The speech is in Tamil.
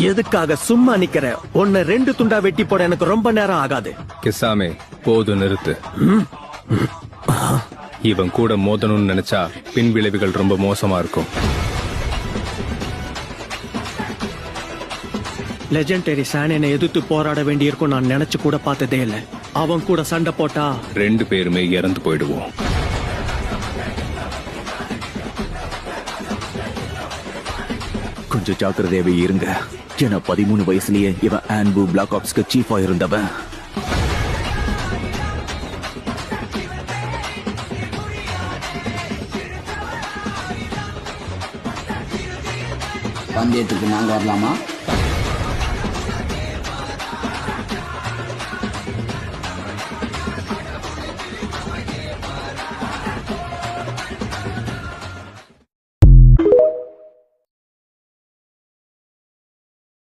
எதுக்காக சும்மா நிக்கிற? உன்னை 2 துண்டா வெட்டி போட எனக்கு ரொம்ப நேரம் ஆகாது. கிசாமே போது நிறுத்து. இவன் கூட மோதணும்னு நினைச்சா பின் விளைவுகள் ரொம்ப மோசமா இருக்கும். லெஜெண்டரி சானியனை எதிர்த்து போராட வேண்டியிருக்கும் நான் நினைச்சு கூட பார்த்ததே இல்ல. அவன் கூட சண்டை போட்டா 2 பேருமே இறந்து போயிடுவோம். கொஞ்சம் ஜாக்கிரதையாவே இருங்க. ஏன்னா 13 வயசுலயே இவன் ஆன்பு பிளாக் ஆப்ஸ்க்கு சீஃபா இருந்தவன். பந்தயத்துக்கு நாங்க வரலாமா?